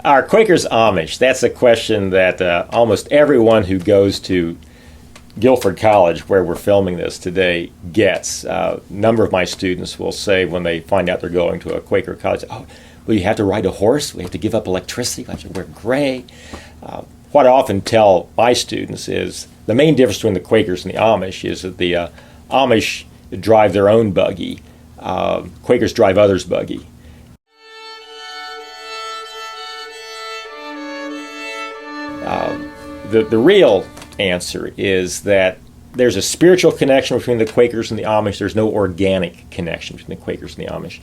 Are Quakers Amish? That's a question that almost everyone who goes to Guilford College, where we're filming this today, gets. A number of my students will say when they find out they're going to a Quaker college, "Oh, well, you have to ride a horse? We have to give up electricity? We have to wear gray?" What I often tell my students is the main difference between the Quakers and the Amish is that the Amish drive their own buggy. Quakers drive others' buggy. The real answer is that there's a spiritual connection between the Quakers and the Amish. There's no organic connection between the Quakers and the Amish.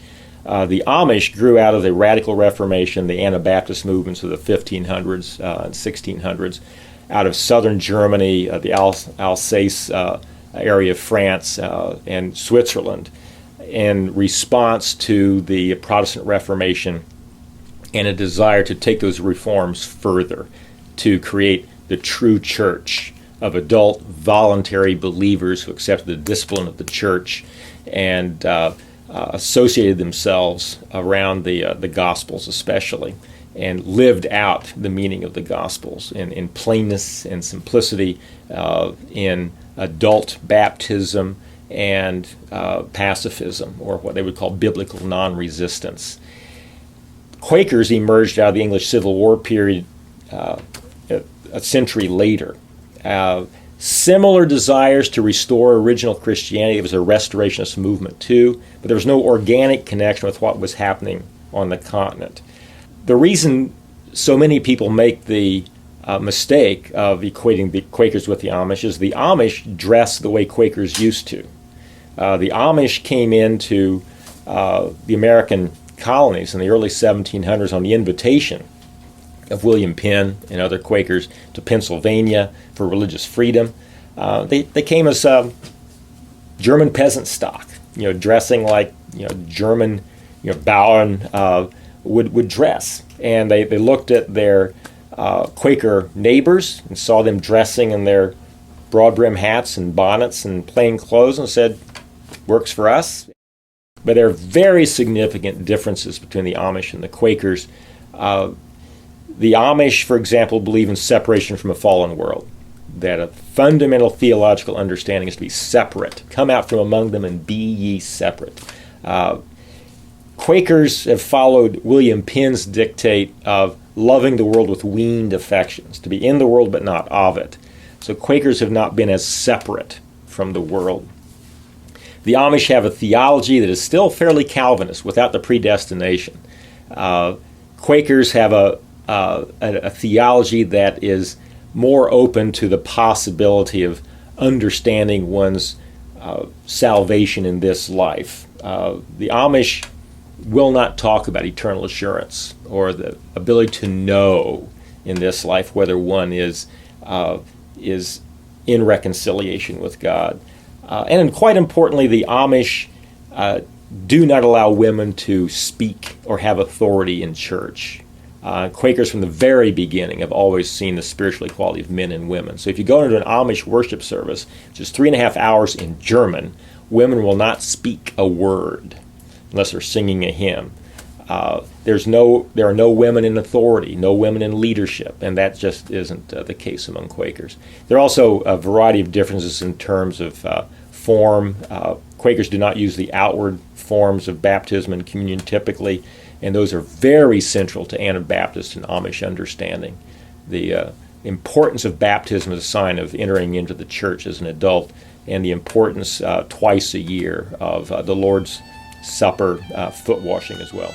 The Amish grew out of the Radical Reformation, the Anabaptist movements of the 1500s and 1600s, out of southern Germany, the Alsace area of France, and Switzerland, in response to the Protestant Reformation and a desire to take those reforms further, to create the true church of adult voluntary believers who accepted the discipline of the church and associated themselves around the Gospels especially, and lived out the meaning of the Gospels in plainness and simplicity, in adult baptism and pacifism, or what they would call biblical non-resistance. Quakers emerged out of the English Civil War period a century later. Similar desires to restore original Christianity. It was a restorationist movement too, but there was no organic connection with what was happening on the continent. The reason so many people make the mistake of equating the Quakers with the Amish is the Amish dress the way Quakers used to. The Amish came into the American colonies in the early 1700s on the invitation of William Penn and other Quakers to Pennsylvania for religious freedom. They came as German peasant stock, dressing like German Bauern would dress, and they looked at their Quaker neighbors and saw them dressing in their broad brim hats and bonnets and plain clothes and said, "Works for us." But there are very significant differences between the Amish and the Quakers. The Amish, for example, believe in separation from a fallen world, that a fundamental theological understanding is to be separate. Come out from among them and be ye separate. Quakers have followed William Penn's dictate of loving the world with weaned affections, to be in the world but not of it. So Quakers have not been as separate from the world. The Amish have a theology that is still fairly Calvinist, without the predestination. Quakers have a theology that is more open to the possibility of understanding one's salvation in this life. The Amish will not talk about eternal assurance or the ability to know in this life whether one is in reconciliation with God. And quite importantly, the Amish do not allow women to speak or have authority in church. Quakers from the very beginning have always seen the spiritual equality of men and women. So if you go into an Amish worship service, which is 3.5 hours in German, women will not speak a word unless they're singing a hymn. There are no women in authority, no women in leadership, and that just isn't the case among Quakers. There are also a variety of differences in terms of form. Quakers do not use the outward forms of baptism and communion typically, and those are very central to Anabaptist and Amish understanding. The importance of baptism as a sign of entering into the church as an adult, and the importance twice a year of the Lord's Supper, foot washing as well.